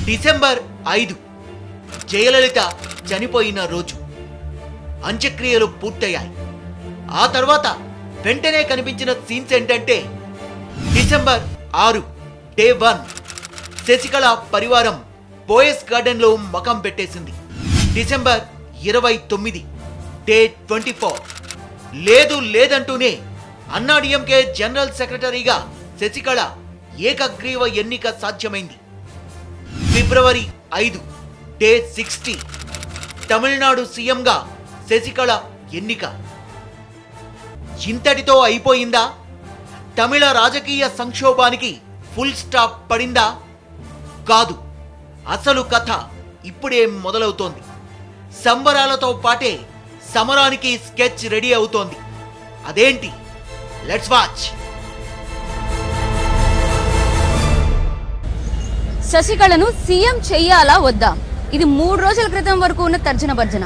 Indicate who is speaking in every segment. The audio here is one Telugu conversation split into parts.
Speaker 1: డిసెంబర్ 5 జయలలిత చనిపోయిన రోజు. అంత్యక్రియలు పూర్తయ్యాయి. ఆ తర్వాత వెంటనే కనిపించిన సీన్స్ ఏంటంటే డిసెంబర్ 6 డే 1 శశికళ పరివారం పోయస్ గార్డెన్ లో మకాం పెట్టేసింది. డిసెంబర్ 29 డే 24 లేదు లేదంటూనే అన్నాడీఎంకే జనరల్ సెక్రటరీగా శశికళ ఏకగ్రీవ ఎన్నిక సాధ్యమైంది. ఫిబ్రవరి 5 డే 60 తమిళనాడు సీఎంగా శశికళ ఎన్నిక. ఇంతటితో అయిపోయిందా? తమిళ రాజకీయ సంక్షోభానికి ఫుల్ స్టాప్ పడిందా? కాదు, అసలు కథ ఇప్పుడే మొదలవుతోంది. సంబరాలతో పాటే సమరానికి స్కెచ్ రెడీ అవుతోంది. అదేంటి? Let's watch.
Speaker 2: శశికళను సీఎం చెయ్యాలా వద్దా? ఇది 3 రోజుల క్రితం వరకు ఉన్న తర్జన భర్జన.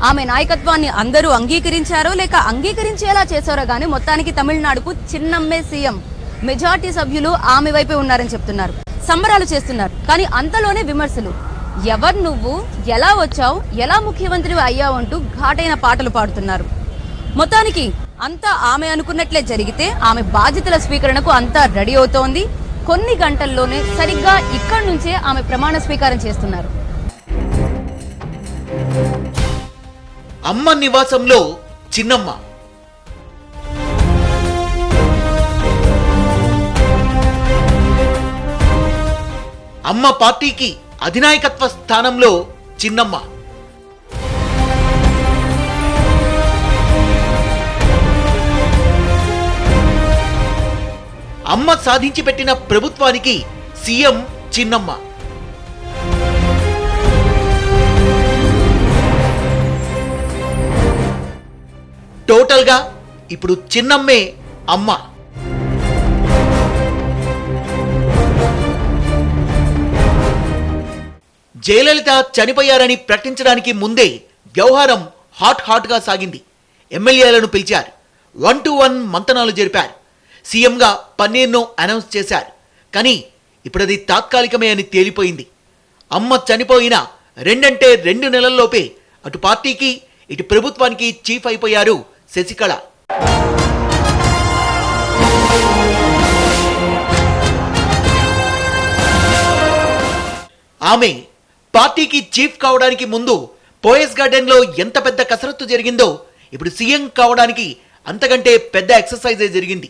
Speaker 2: ఆమె నాయకత్వాన్ని అందరూ అంగీకరించారో లేక అంగీకరించేలా చేశారో గానీ మొత్తానికి తమిళనాడుకు చిన్నమ్మే సీఎం. మెజార్టీ సభ్యులు ఆమె వైపే ఉన్నారని చెప్తున్నారు, సంబరాలు చేస్తున్నారు. కానీ అంతలోనే విమర్శలు. ఎవరు నువ్వు, ఎలా వచ్చావు, ఎలా ముఖ్యమంత్రి అయ్యావు అంటూ ఘాటైన పాటలు పాడుతున్నారు. మొత్తానికి అంతా ఆమె అనుకున్నట్లే జరిగితే ఆమె బాధ్యతల స్వీకరణకు అంతా రెడీ అవుతోంది. కొన్ని గంటల్లోనే సరిగ్గా ఇక్కడి నుంచే ఆమె ప్రమాణ స్వీకారం చేస్తున్నారు.
Speaker 1: అమ్మ నివాసంలో చిన్నమ్మ. అమ్మ పార్టీకి అధినాయకత్వ స్థానంలో చిన్నమ్మ. అమ్మ సాధించి పెట్టిన ప్రభుత్వానికి సీఎం చిన్నమ్మ. టోటల్ గా ఇప్పుడు చిన్నమ్మే అమ్మ. జయలలిత చనిపోయారని ప్రకటించడానికి ముందే వ్యవహారం హాట్ గా సాగింది. ఎమ్మెల్యేలను పిలిచారు, 1-to-1 మంతనాలు జరిపారు. సీఎంగా పన్నీర్ను అనౌన్స్ చేశారు. కానీ ఇప్పుడది తాత్కాలికమే అని తేలిపోయింది. అమ్మ చనిపోయిన 2 నెలల్లోపే అటు పార్టీకి ఇటు ప్రభుత్వానికి చీఫ్ అయిపోయారు శశికళ. ఆమె పార్టీకి చీఫ్ కావడానికి ముందు పోయస్ గార్డెన్ లో ఎంత పెద్ద కసరత్తు జరిగిందో ఇప్పుడు సీఎం కావడానికి అంతకంటే పెద్ద ఎక్సర్సైజే జరిగింది.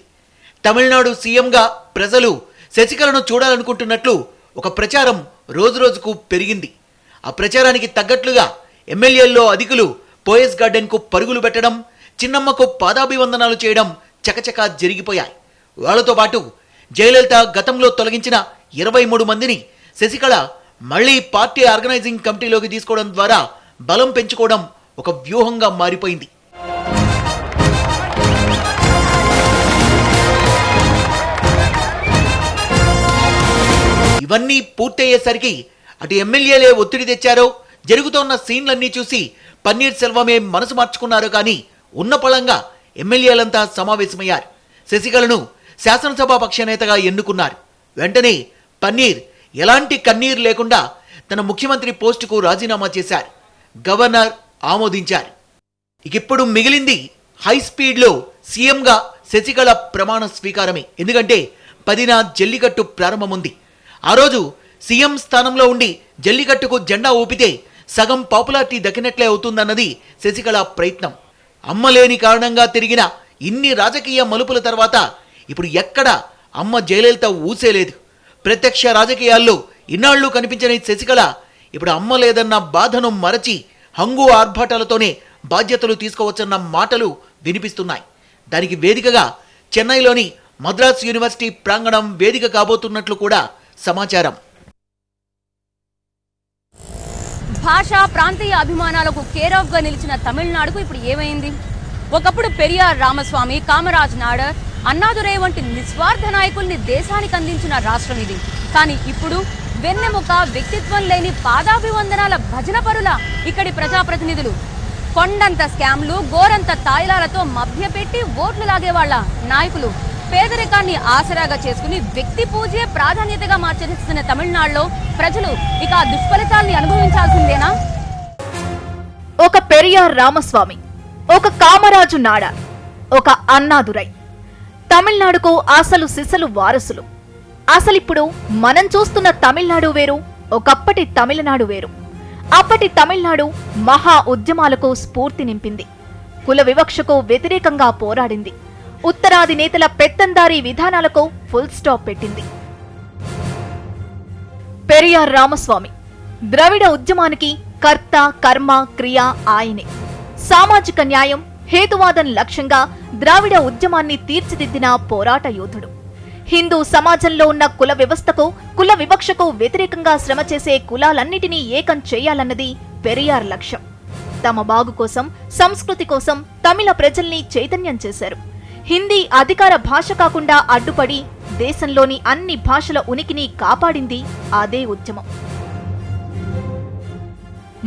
Speaker 1: తమిళనాడు సీఎంగా ప్రజలు శశికళను చూడాలనుకుంటున్నట్లు ఒక ప్రచారం రోజుకు పెరిగింది. ఆ ప్రచారానికి తగ్గట్లుగా ఎమ్మెల్యేల్లో అధికులు పోయస్ గార్డెన్ కు పరుగులు పెట్టడం, చిన్నమ్మకు పాదాభివందనాలు చేయడం చకచకా జరిగిపోయాయి. వాళ్లతో పాటు జయలలిత గతంలో తొలగించిన 23 మందిని శశికళ మళ్లీ పార్టీ ఆర్గనైజింగ్ కమిటీలోకి తీసుకోవడం ద్వారా బలం పెంచుకోవడం ఒక వ్యూహంగా మారిపోయింది. ఇవన్నీ పూర్తయ్యేసరికి అటు ఎమ్మెల్యేలే ఒత్తిడి తెచ్చారో, జరుగుతోన్న సీన్లన్నీ చూసి పన్నీర్ సెల్వమే మనసు మార్చుకున్నారో కానీ ఉన్న పళంగా ఎమ్మెల్యేలంతా సమావేశమయ్యారు. శశికళను శాసనసభా పక్ష నేతగా ఎన్నుకున్నారు. వెంటనే పన్నీర్ ఎలాంటి కన్నీరు లేకుండా తన ముఖ్యమంత్రి పోస్టుకు రాజీనామా చేశారు. గవర్నర్ ఆమోదించారు. ఇప్పుడు మిగిలింది హై స్పీడ్లో సీఎంగా శశికళ ప్రమాణ స్వీకారమే. ఎందుకంటే 10న జల్లికట్టు ప్రారంభముంది. ఆ రోజు సీఎం స్థానంలో ఉండి జల్లికట్టుకు జెండా ఊపితే సగం పాపులారిటీ దక్కినట్లే అవుతుందన్నది శశికళ ప్రయత్నం. అమ్మ లేని కారణంగా తిరిగిన ఇన్ని రాజకీయ మలుపుల తర్వాత ఇప్పుడు ఎక్కడ అమ్మ జయలలిత ఊసేలేదు. ప్రత్యక్ష రాజకీయాల్లో ఇన్నాళ్లు కనిపించని శశికళ ఇప్పుడు అమ్మ లేదన్న బాధను మరచి హంగు ఆర్భాటాలతోనే బాధ్యతలు తీసుకోవచ్చన్న మాటలు వినిపిస్తున్నాయి. దానికి వేదికగా చెన్నైలోని మద్రాస్ యూనివర్సిటీ ప్రాంగణం వేదిక కాబోతున్నట్లు కూడా సమాచారం.
Speaker 2: భాషా ప్రాంతీయ అభిమానాలకు కేర్ ఆఫ్ గా నిలిచిన తమిళనాడుకు ఇప్పుడు ఏమైంది? ఒకప్పుడు పెరియార్ రామస్వామి, కామరాజ్ నాడర్, అన్నాదురై వంటి నిస్వార్థ నాయకుల్ని దేశానికి అందించిన రాష్ట్రం ఇది. కానీ ఇప్పుడు వెన్నెముక, వ్యక్తిత్వం లేని పాదాభివందనాల భజన పరుల ఇక్కడి ప్రజాప్రతినిధులు. కొండంత స్కామ్లు, గోరంత తాయిలాలతో మభ్యపెట్టి ఓట్లు లాగేవాళ్ల నాయకులు పేదరికాన్ని ఆసరాగా చేసుకుని వ్యక్తి పూజే ప్రాధాన్యతగా మార్చేస్తున్న తమిళనాడులో ప్రజలు ఇక ఆ దుష్ఫలితాల్ని అనుభవించాల్సిందేనా?
Speaker 3: ఒక పెరియార్ రామస్వామి, ఒక కామరాజు నాడార్, ఒక అన్నాదురై తమిళనాడుకు అసలు సిసలు వారసులు. అసలిప్పుడు మనం చూస్తున్న తమిళనాడు వేరు, ఒకప్పటి తమిళనాడు వేరు. అప్పటి తమిళనాడు మహా ఉద్యమాలకు స్ఫూర్తి నింపింది, కుల వివక్షకు వ్యతిరేకంగా పోరాడింది, ఉత్తరాది నేతల పెత్తందారీ విధానాలకు ఫుల్ స్టాప్ పెట్టింది. పెరియార్ రామస్వామి ద్రవిడ ఉద్యమానికి కర్త, కర్మ, క్రియ ఆయనే. సామాజిక న్యాయం, హేతువాదం లక్ష్యంగా ద్రావిడ ఉద్యమాన్ని తీర్చిదిద్దిన పోరాట యోధుడు. హిందూ సమాజంలో ఉన్న కుల వ్యవస్థకు, కుల వివక్షకు వ్యతిరేకంగా శ్రమ చేసే కులాలన్నిటినీ ఏకం చేయాలన్నది పెరియార్ లక్ష్యం. తమ బాగు కోసం, సంస్కృతి కోసం తమిళ ప్రజల్ని చైతన్యం చేశారు. హిందీ అధికార భాష కాకుండా అడ్డుపడి దేశంలోని అన్ని భాషల ఉనికిని కాపాడింది అదే ఉద్యమం.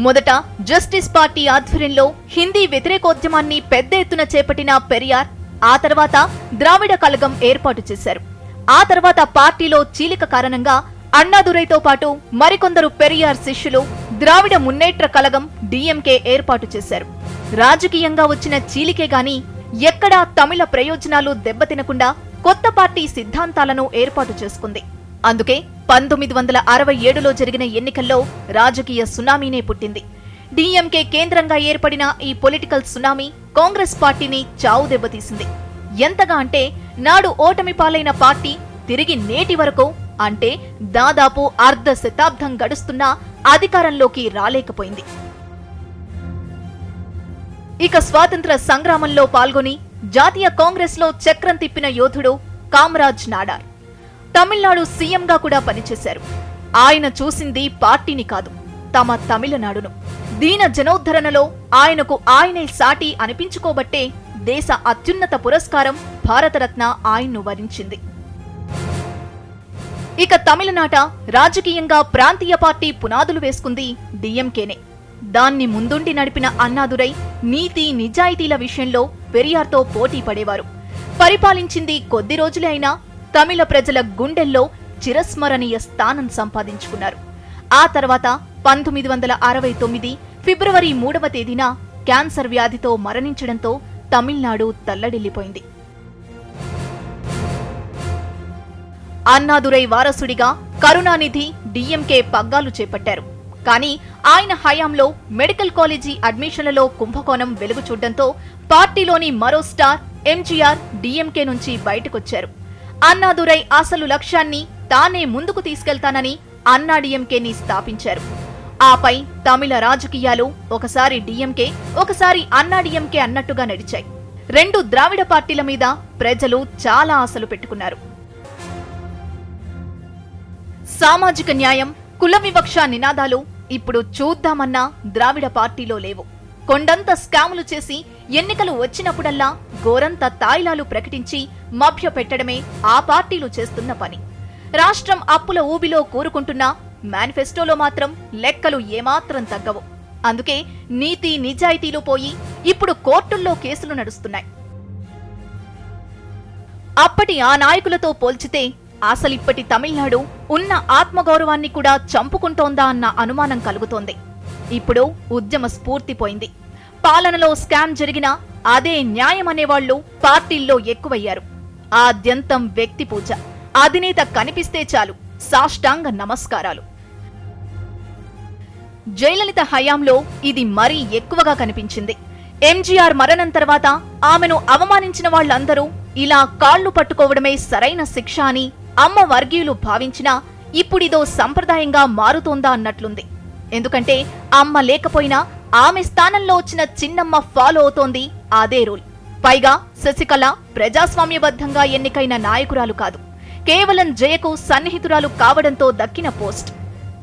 Speaker 3: మొదట జస్టిస్ పార్టీ ఆధ్వర్యంలో హిందీ వ్యతిరేకోద్యమాన్ని పెద్ద ఎత్తున చేపట్టిన పెరియార్ ఆ తర్వాత ద్రావిడ కళగం ఏర్పాటు చేశారు. ఆ తర్వాత పార్టీలో చీలిక కారణంగా అన్నాదురైతో పాటు మరికొందరు పెరియార్ శిష్యులు ద్రావిడ మున్నేట్ర కళగం డిఎంకే ఏర్పాటు చేశారు. రాజకీయంగా వచ్చిన చీలికే గాని ఎక్కడా తమిళ ప్రయోజనాలు దెబ్బతినకుండా కొత్త పార్టీ సిద్ధాంతాలను ఏర్పాటు చేసుకుంది. అందుకే 1967లో జరిగిన ఎన్నికల్లో రాజకీయ సునామీనే పుట్టింది. డిఎంకే కేంద్రంగా ఏర్పడిన ఈ పొలిటికల్ సునామీ కాంగ్రెస్ పార్టీని చావు దెబ్బతీసింది. ఎంతగా అంటే నాడు ఓటమి పాలైన పార్టీ తిరిగి నేటి వరకు, అంటే దాదాపు అర్ధ శతాబ్దం గడుస్తున్నా అధికారంలోకి రాలేకపోయింది. ఇక స్వాతంత్ర సంగ్రామంలో పాల్గొని జాతీయ కాంగ్రెస్ లో చక్రం తిప్పిన యోధుడు కామరాజ్ నాడార్ తమిళనాడు సీఎంగా కూడా పనిచేశారు. ఆయన చూసింది పార్టీని కాదు, తమ తమిళనాడును. దీన జనోద్ధరణలో ఆయనకు ఆయనే సాటి అనిపించుకోబట్టే దేశ అత్యున్నత పురస్కారం భారతరత్న ఆయన్ను వరించింది. ఇక తమిళనాట రాజకీయంగా ప్రాంతీయ పార్టీ పునాదులు వేసుకుంది డిఎంకేనే. దాన్ని ముందుండి నడిపిన అన్నాదురై నీతి నిజాయితీల విషయంలో పెరియార్తో పోటీ పడేవారు. పరిపాలించింది కొద్ది రోజులే అయినా తమిళ ప్రజల గుండెల్లో చిరస్మరణీయ స్థానం సంపాదించుకున్నారు. ఆ తర్వాత 1969 ఫిబ్రవరి 3వ తేదీన క్యాన్సర్ వ్యాధితో మరణించడంతో తమిళనాడు తల్లడిల్లిపోయింది. అన్నాదురై వారసుడిగా కరుణానిధి డిఎంకే పగ్గాలు చేపట్టారు. కానీ ఆయన హయాంలో మెడికల్ కాలేజీ అడ్మిషన్లలో కుంభకోణం వెలుగు చూడడంతో పార్టీలోని మరో స్టార్ ఎంజీఆర్ డిఎంకే నుంచి బయటకొచ్చారు. అన్నాదురై అసలు లక్ష్యాన్ని తానే ముందుకు తీసుకెళ్తానని అన్నా డిఎంకేని స్థాపించారు. ఆపై తమిళ రాజకీయాలు ఒకసారి డిఎంకే, ఒకసారి అన్నా డిఎంకే అన్నట్టుగా నడిచాయి. రెండు ద్రావిడ పార్టీల మీద ప్రజలు చాలా ఆశలు పెట్టుకున్నారు. సామాజిక న్యాయం, కుల వివక్ష నినాదాలు ఇప్పుడు చూద్దామన్నా ద్రావిడ పార్టీలో లేవు. కొండంత స్కాములు చేసి ఎన్నికలు వచ్చినప్పుడల్లా గోరంత తాయిలాలు ప్రకటించి మభ్య పెట్టడమే ఆ పార్టీలు చేస్తున్న పని. రాష్ట్రం అప్పుల ఊబిలో కూరుకుంటున్నా మేనిఫెస్టోలో మాత్రం లెక్కలు ఏమాత్రం తగ్గవు. అందుకే నీతి నిజాయితీలు పోయి ఇప్పుడు కోర్టుల్లో కేసులు నడుస్తున్నాయి. అప్పటి ఆ నాయకులతో పోల్చితే అసలిప్పటి తమిళనాడు ఉన్న ఆత్మగౌరవాన్ని కూడా చంపుకుంటోందా అన్న అనుమానం కలుగుతోంది. ఇప్పుడు ఉద్యమ స్ఫూర్తి పోయింది. పాలనలో స్కామ్ జరిగినా అదే న్యాయం అనేవాళ్లు పార్టీల్లో ఎక్కువయ్యారు. ఆద్యంతం వ్యక్తి పూజ, అధినేత కనిపిస్తే చాలు సాష్టాంగ నమస్కారాలు. జయలలిత హయాంలో ఇది మరీ ఎక్కువగా కనిపించింది. ఎంజీఆర్ మరణం తర్వాత ఆమెను అవమానించిన వాళ్లందరూ ఇలా కాళ్లు పట్టుకోవడమే సరైన శిక్ష అని అమ్మ వర్గీయులు భావించినా ఇప్పుడిదో సంప్రదాయంగా మారుతోందా అన్నట్లుంది. ఎందుకంటే అమ్మ లేకపోయినా ఆమె స్థానంలో వచ్చిన చిన్నమ్మ ఫాలో అవుతోంది అదే రూల్. పైగా శశికళ ప్రజాస్వామ్యబద్ధంగా ఎన్నికైన నాయకురాలు కాదు, కేవలం జయకు సన్నిహితురాలు కావడంతో దక్కిన పోస్ట్.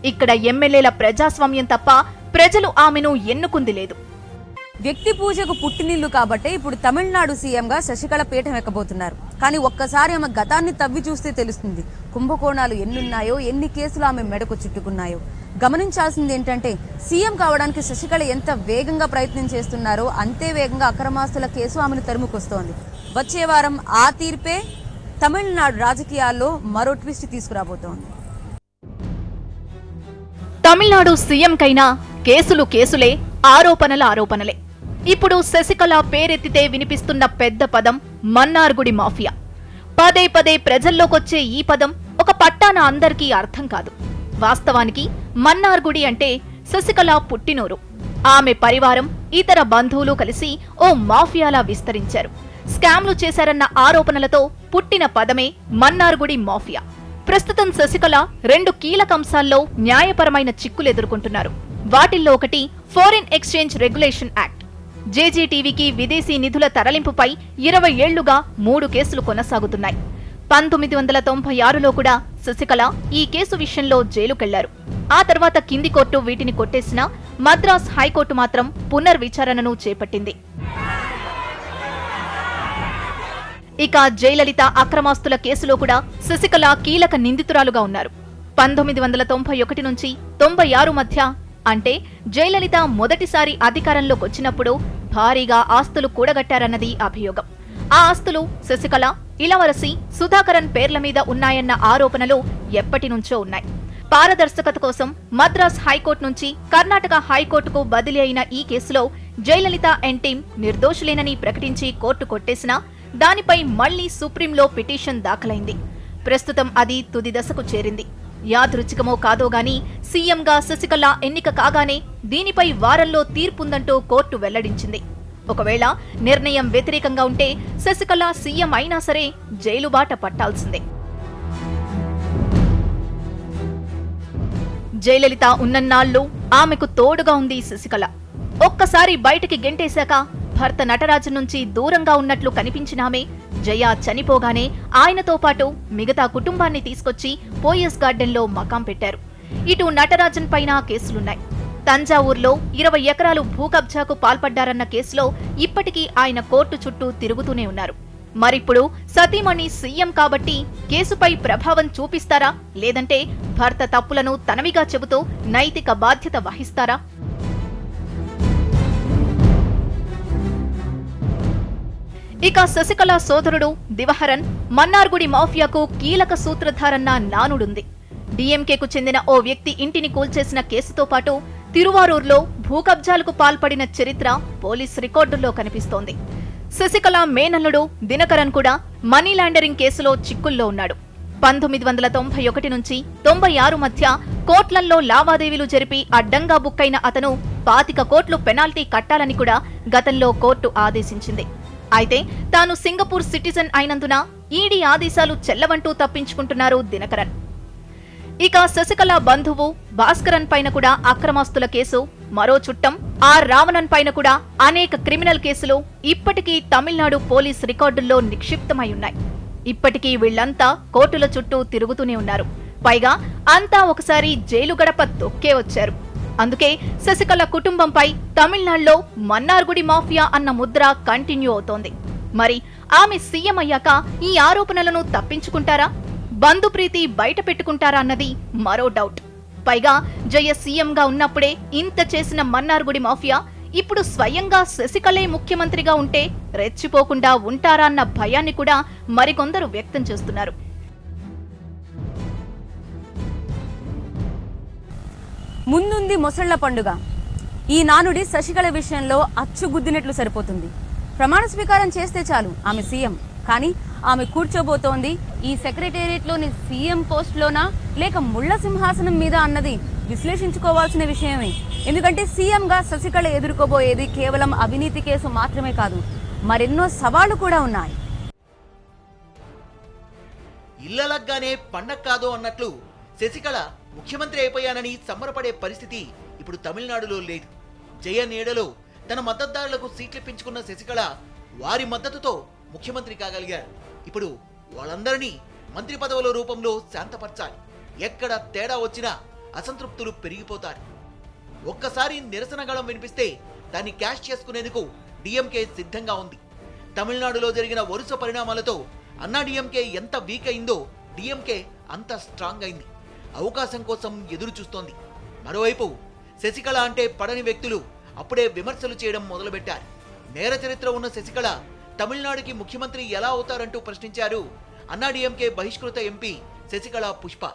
Speaker 3: ఇక్కడ ఎమ్మెల్యేల ప్రజాస్వామ్యం తప్ప ప్రజలు ఆమెను ఎన్నుకుంది లేదు.
Speaker 2: వ్యక్తి పూజకు పుట్టినిల్లు కాబట్టే ఇప్పుడు తమిళనాడు సీఎంగా శశికళ పీఠం ఎక్కబోతున్నారు. కానీ ఒక్కసారి ఆమె గతాన్ని తవ్వి చూస్తే తెలుస్తుంది కుంభకోణాలు ఎన్నున్నాయో, ఎన్ని కేసులు ఆమె మెడకు చుట్టుకున్నాయో. గమనించాల్సింది ఏంటంటే సీఎం కావడానికి శశికళ ఎంత వేగంగా ప్రయత్నం చేస్తున్నారో అంతే వేగంగా అక్రమాస్తుల కేసు ఆమెను తరుముకొస్తోంది. వచ్చే వారం ఆ తీర్పే తమిళనాడు రాజకీయాల్లో మరో ట్విస్ట్ తీసుకురాబోతోంది.
Speaker 3: తమిళనాడు సీఎం కైనా కేసులు కేసులే, ఆరోపణలే. ఇప్పుడు శశికళ పేరెత్తితే వినిపిస్తున్న పెద్ద పదం మన్నార్గుడి మాఫియా. పదే పదే ప్రజల్లోకొచ్చే ఈ పదం ఒక పట్టాన అందరికీ అర్థం కాదు. వాస్తవానికి మన్నార్గుడి అంటే శశికళ పుట్టినూరు. ఆమె పరివారం, ఇతర బంధువులు కలిసి ఓ మాఫియాలా విస్తరించారు. స్కామ్లు చేశారన్న ఆరోపణలతో పుట్టిన పదమే మన్నార్గుడి మాఫియా. ప్రస్తుతం శశికళ 2 కీలక అంశాల్లో న్యాయపరమైన చిక్కులు ఎదుర్కొంటున్నారు. వాటిల్లో ఒకటి ఫారిన్ ఎక్స్చేంజ్ రెగ్యులేషన్ యాక్ట్. జేజీటీవీకి విదేశీ నిధుల తరలింపుపై 20 ఏళ్లుగా 3 కేసులు కొనసాగుతున్నాయి. 1996లో కూడా శశికళ ఈ కేసు విషయంలో జైలుకెళ్లారు. ఆ తర్వాత కింది కోర్టు వీటిని కొట్టేసినా మద్రాస్ హైకోర్టు మాత్రం పునర్విచారణను చేపట్టింది. ఇక జయలలిత అక్రమాస్తుల కేసులో కూడా శశికళ కీలక నిందితురాలుగా ఉన్నారు. 1991 నుంచి 96 మధ్య, అంటే జయలలిత మొదటిసారి అధికారంలోకి వచ్చినప్పుడు భారీగా ఆస్తులు కూడగట్టారన్నది అభియోగం. ఆ ఆస్తులు శశికళ, ఇలవరసి, సుధాకరన్ పేర్ల మీద ఉన్నాయన్న ఆరోపణలు ఎప్పటి నుంచో ఉన్నాయి. పారదర్శకత కోసం మద్రాస్ హైకోర్టు నుంచి కర్ణాటక హైకోర్టుకు బదిలీ అయిన ఈ కేసులో జయలలిత అండ్ టీం నిర్దోషులేనని ప్రకటించి కోర్టు కొట్టేసినా దానిపై మళ్లీ సుప్రీంలో పిటిషన్ దాఖలైంది. ప్రస్తుతం అది తుది దశకు చేరింది. యాదృచ్ఛికమో కాదో గాని సీఎంగా శశికళ ఎన్నిక కాగానే దీనిపై వారంలో తీర్పుందంటూ కోర్టు వెల్లడించింది. ఒకవేళ నిర్ణయం వ్యతిరేకంగా ఉంటే శశికళ సీఎం అయినా సరే జైలు బాట పట్టాల్సిందే. జయలలిత ఉన్నన్నాళ్లు ఆమెకు తోడుగా ఉంది శశికళ. ఒక్కసారి బయటికి గెంటేశాక భర్త నటరాజన్ నుంచి దూరంగా ఉన్నట్లు కనిపించినామే జయ చనిపోగానే ఆయనతో పాటు మిగతా కుటుంబాన్ని తీసుకొచ్చి పోయస్ గార్డెన్లో మకాం పెట్టారు. ఇటు నటరాజన్ పైన కేసులున్నాయి. తంజావూర్లో 20 ఎకరాలు భూకబ్జాకు పాల్పడ్డారన్న కేసులో ఇప్పటికీ ఆయన కోర్టు చుట్టూ తిరుగుతూనే ఉన్నారు. మరిప్పుడు సతీమణి సీఎం కాబట్టి కేసుపై ప్రభావం చూపిస్తారా, లేదంటే భర్త తప్పులను తనవిగా చెబుతూ నైతిక బాధ్యత వహిస్తారా? ఇక శశికళ సోదరుడు దివహరన్ మన్నార్గుడి మాఫియాకు కీలక సూత్రధారన్న నానుడుంది. డీఎంకేకు చెందిన ఓ వ్యక్తి ఇంటిని కూల్చేసిన కేసుతో పాటు తిరువారూర్లో భూకబ్జాలకు పాల్పడిన చరిత్ర పోలీస్ రికార్డుల్లో కనిపిస్తోంది. శశికళ మేనల్లుడు దినకరన్ కూడా మనీ లాండరింగ్ కేసులో చిక్కుల్లో ఉన్నాడు. 1991 నుంచి 96 మధ్య కోట్లల్లో లావాదేవీలు జరిపి అడ్డంగా బుక్కైన అతను 25 కోట్లు పెనాల్టీ కట్టాలని కూడా గతంలో కోర్టు ఆదేశించింది. అయితే తాను సింగపూర్ సిటిజన్ అయినందున ఈడీ ఆదేశాలు చెల్లవంటూ తప్పించుకుంటున్నారు దినకరన్. ఇక శశికళ బంధువు భాస్కరన్ పైన కూడా అక్రమాస్తుల కేసు, మరో చుట్టం ఆర్ రావణన్ పైన కూడా అనేక క్రిమినల్ కేసులు ఇప్పటికీ తమిళనాడు పోలీస్ రికార్డుల్లో నిక్షిప్తమై ఉన్నాయి. ఇప్పటికీ వీళ్లంతా కోర్టుల చుట్టూ తిరుగుతూనే ఉన్నారు. పైగా అంతా ఒకసారి జైలు గడప తొక్కే వచ్చారు. అందుకే శశికళ కుటుంబంపై తమిళనాడులో మన్నార్గుడి మాఫియా అన్న ముద్ర కంటిన్యూ అవుతోంది. మరి ఆమె సీఎం అయ్యాక ఈ ఆరోపణలను తప్పించుకుంటారా, బంధుప్రీతి బయట పెట్టుకుంటారా అన్నది మరో డౌట్. పైగా జయ సీఎంగా ఉన్నప్పుడే ఇంత చేసిన మన్నార్గుడి మాఫియా ఇప్పుడు స్వయంగా శశికళే ముఖ్యమంత్రిగా ఉంటే రెచ్చిపోకుండా ఉంటారా అన్న భయాన్ని కూడా మరికొందరు వ్యక్తం చేస్తున్నారు.
Speaker 2: ముందుంది మొసళ్ల పండుగ. ఈ నానుడి శశికళ విషయంలో అచ్చుగుద్దినట్లు సరిపోతుంది. ప్రమాణ స్వీకారం చేస్తే చాలు ఆమె సీఎం. కానీ ఆమె కూర్చోబోతోంది ఈ సెక్రటేరియట్లోని సీఎం పోస్ట్లోనా లేక ముళ్ల సింహాసనం మీద అన్నది విశ్లేషించుకోవాల్సిన విషయమే. ఎందుకంటే సీఎంగా శశికళ ఎదుర్కోబోయేది కేవలం అవినీతి కేసు మాత్రమే కాదు, మరెన్నో సవాళ్లు కూడా ఉన్నాయి.
Speaker 1: ఇళ్లలగ్గానే పండగ కాదు అన్నట్లు శశికళ ముఖ్యమంత్రి అయిపోయానని సంబరపడే పరిస్థితి ఇప్పుడు తమిళనాడులో లేదు. జయ నీడలో తన మద్దతుదారులకు సీట్లిప్పించుకున్న శశికళ వారి మద్దతుతో ముఖ్యమంత్రి కాగలిగారు. ఇప్పుడు వాళ్ళందరినీ మంత్రి పదవుల రూపంలో శాంతపరచాలి. ఎక్కడ తేడా వచ్చినా అసంతృప్తులు పెరిగిపోతారు. ఒక్కసారి నిరసన గళం వినిపిస్తే దాన్ని క్యాష్ చేసుకునేందుకు డిఎంకే సిద్ధంగా ఉంది. తమిళనాడులో జరిగిన వరుస పరిణామాలతో అన్నా డిఎంకే ఎంత వీక్ అయిందో డిఎంకే అంత స్ట్రాంగ్ అయింది. అవకాశం కోసం ఎదురు చూస్తోంది. మరోవైపు శశికళ అంటే పడని వ్యక్తులు అప్పుడే విమర్శలు చేయడం మొదలుపెట్టారు. నేర చరిత్ర ఉన్న శశికళ తమిళనాడుకి ముఖ్యమంత్రి ఎలా అవుతారంటూ ప్రశ్నించారు అన్నాడీఎంకే బహిష్కృత MP Sasikala Pushpa.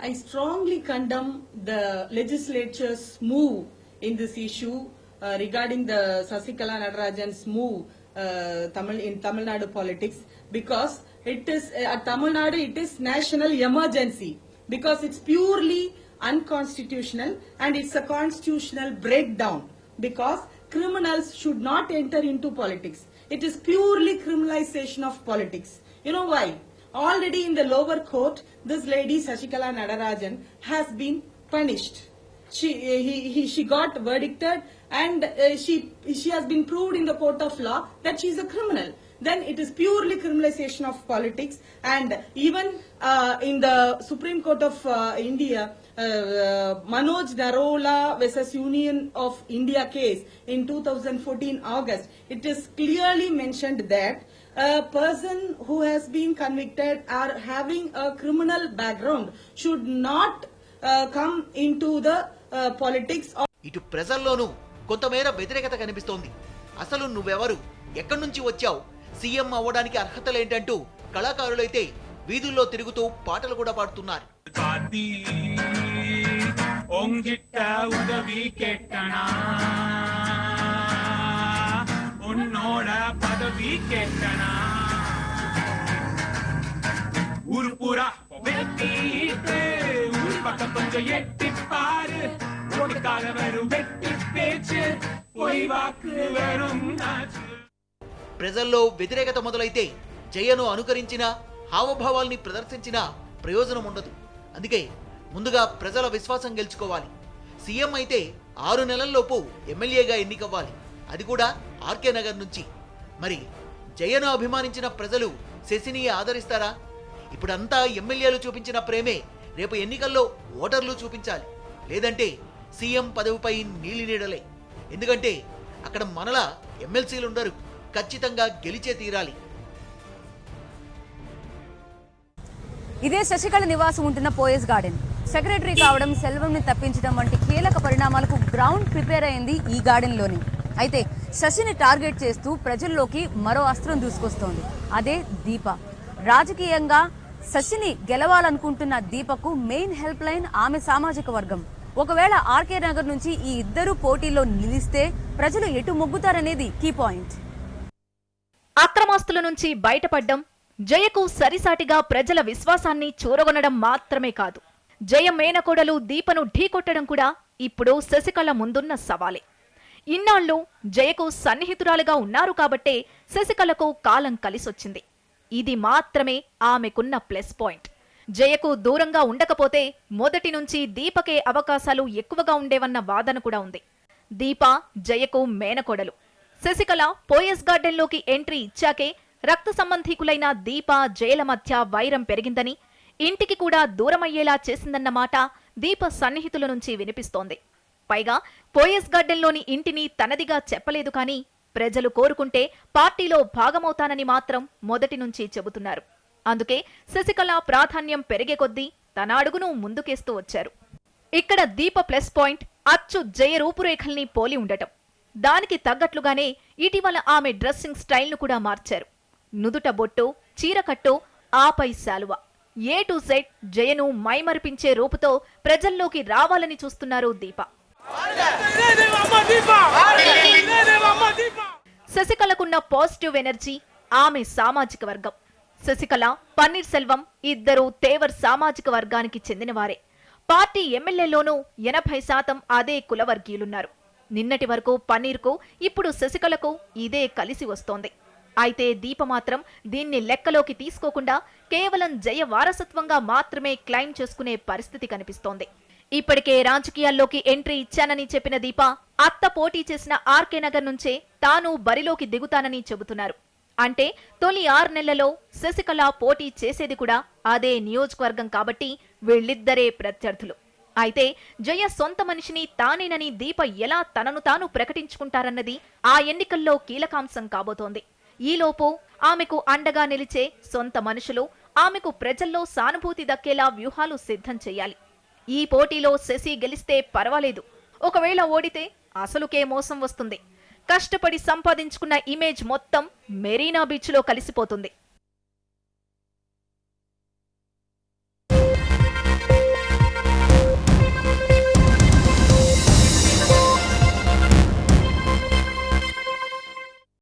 Speaker 4: I strongly condemn the legislature's move in this issue regarding the Sasikala Natarajan's move in Tamil Nadu politics, because it is at Tamil Nadu it is national emergency, because it's purely unconstitutional and it's a constitutional breakdown, because criminals should not enter into politics. It is purely criminalization of politics. You know why? Already in the lower court, this lady Sasikala Natarajan has been punished. She got verdicted, and she has been proved in the court of law that she is a criminal. Then it is purely criminalization of politics. And even in the Supreme Court of India, Manoj Narola versus Union of India case in 2014 August, it is clearly mentioned that a person who has been convicted or having a criminal background should not come into the politics.
Speaker 1: ఇటు ప్రజల్లోనూ కొంతమేర వ్యతిరేకత కనిపిస్తోంది. అసలు నువ్వెవరు, ఎక్కడి నుంచి వచ్చావు, సీఎం అవ్వడానికి అర్హతలేంటంటూ కళాకారులైతే వీధుల్లో తిరుగుతూ పాటలు కూడా పాడుతున్నారు. ప్రజల్లో వ్యతిరేకత మొదలైతే జయను అనుకరించిన హావభావాల్ని ప్రదర్శించిన ప్రయోజనం ఉండదు. అందుకే ముందుగా ప్రజల విశ్వాసం గెలుచుకోవాలి. సీఎం అయితే 6 నెలల్లోపు ఎమ్మెల్యేగా ఎన్నికవ్వాలి, అది కూడా ఆర్కే నగర్ నుంచి. మరి జయను అభిమానించిన ప్రజలు శశిని ఆదరిస్తారా? ఇప్పుడంతా ఎమ్మెల్యేలు చూపించిన ప్రేమే రేపు ఎన్నికల్లో ఓటర్లు చూపించాలి. లేదంటే సీఎం పదవిపై నీలి నీడలే. ఎందుకంటే అక్కడ మనలా ఎమ్మెల్సీలు ఉండరు, ఖచ్చితంగా గెలిచే తీరాలి.
Speaker 2: ఇదే శశికళ నివాసం ఉంటున్న పోయస్ గార్డెన్. సెక్రటరీ కావడం, సెల్వంని తప్పించడం వంటి కీలక పరిణామాలకు గ్రౌండ్ ప్రిపేర్ అయింది ఈ గార్డెన్లోని. అయితే శశిని టార్గెట్ చేస్తూ ప్రజల్లోకి మరో అస్త్రం దూసుకొస్తోంది. అదే దీప. రాజకీయంగా శశిని గెలవాలనుకుంటున్న దీపకు మెయిన్ హెల్ప్ లైన్ ఆమె సామాజిక వర్గం. ఒకవేళ ఆర్కే నగర్ నుంచి ఈ ఇద్దరు పోటీలో నిలిస్తే ప్రజలు ఎటు మొగ్గుతారనేది కీ పాయింట్.
Speaker 3: అక్రమాస్తుల నుంచి బయటపడ్డం, జయకు సరిసాటిగా ప్రజల విశ్వాసాన్ని చూరగొనడం మాత్రమే కాదు, జయ మేనకోడలు దీపను ఢీకొట్టడం కూడా ఇప్పుడు శశికళ ముందున్న సవాలే. ఇన్నాళ్లు జయకు సన్నిహితురాలుగా ఉన్నారు కాబట్టే శశికళకు కాలం కలిసొచ్చింది. ఇది మాత్రమే ఆమెకున్న ప్లస్ పాయింట్. జయకు దూరంగా ఉండకపోతే మొదటి నుంచి దీపకే అవకాశాలు ఎక్కువగా ఉండేవన్న వాదన కూడా ఉంది. దీప జయకు మేనకోడలు. శశికళ పోయస్ గార్డెన్లోకి ఎంట్రీ ఇచ్చాకే రక్త సంబంధీకులైన దీప జయల మధ్య వైరం పెరిగిందని, ఇంటికి కూడా దూరమయ్యేలా చేసిందన్న మాట దీప సన్నిహితుల నుంచి వినిపిస్తోంది. పైగా పోయస్ గార్డెన్లోని ఇంటిని తనదిగా చెప్పలేదు, కానీ ప్రజలు కోరుకుంటే పార్టీలో భాగమవుతానని మాత్రం మొదటి నుంచి చెబుతున్నారు. అందుకే శశికళ ప్రాధాన్యం పెరిగే కొద్దీ తన అడుగును ముందుకేస్తూ వచ్చారు. ఇక్కడ దీప ప్లస్ పాయింట్ అచ్చు జయ రూపురేఖల్ని పోలి ఉండటం. దానికి తగ్గట్లుగానే ఇటీవల ఆమె డ్రెస్సింగ్ స్టైల్ను కూడా మార్చారు. నుదుట బొట్టు, చీరకట్టు, ఆపై శాలువ, ఏ టు జెడ్ జయను మైమరిపించే రూపుతో ప్రజల్లోకి రావాలని చూస్తున్నారు దీప. శశికళకున్న పాజిటివ్ ఎనర్జీ ఆమె సామాజిక వర్గం. శశికళ, పన్నీర్ సెల్వం ఇద్దరు తేవర్ సామాజిక వర్గానికి చెందినవారే. పార్టీ ఎమ్మెల్యేలోనూ 80% అదే కులవర్గీయులున్నారు. నిన్నటి వరకు పన్నీర్కు, ఇప్పుడు శశికళకు ఇదే కలిసి వస్తోంది. అయితే దీప మాత్రం దీన్ని లెక్కలోకి తీసుకోకుండా కేవలం జయ వారసత్వంగా మాత్రమే క్లైమ్ చేసుకునే పరిస్థితి కనిపిస్తోంది. ఇప్పటికే రాజకీయాల్లోకి ఎంట్రీ ఇచ్చానని చెప్పిన దీప అత్త పోటీ చేసిన ఆర్కే నగర్ నుంచే తాను బరిలోకి దిగుతానని చెబుతున్నారు. అంటే తొలి 6 నెలలలో శశికళ పోటీ చేసేది కూడా అదే నియోజకవర్గం కాబట్టి వీళ్ళిద్దరే ప్రత్యర్థులు. అయితే జయ సొంత మనిషిని తానేనని దీప ఎలా తనను తాను ప్రకటించుకుంటారన్నది ఆ ఎన్నికల్లో కీలకాంశం కాబోతోంది. ఈలోపు ఆమెకు అండగా నిలిచే సొంత మనుషులు, ఆమెకు ప్రజల్లో సానుభూతి దక్కేలా వ్యూహాలు సిద్ధం చెయ్యాలి. ఈ పోటీలో శశి గెలిస్తే పర్వాలేదు, ఒకవేళ ఓడితే అసలుకే మోసం వస్తుంది. కష్టపడి సంపాదించుకున్న ఇమేజ్ మొత్తం మెరీనా బీచ్లో కలిసిపోతుంది.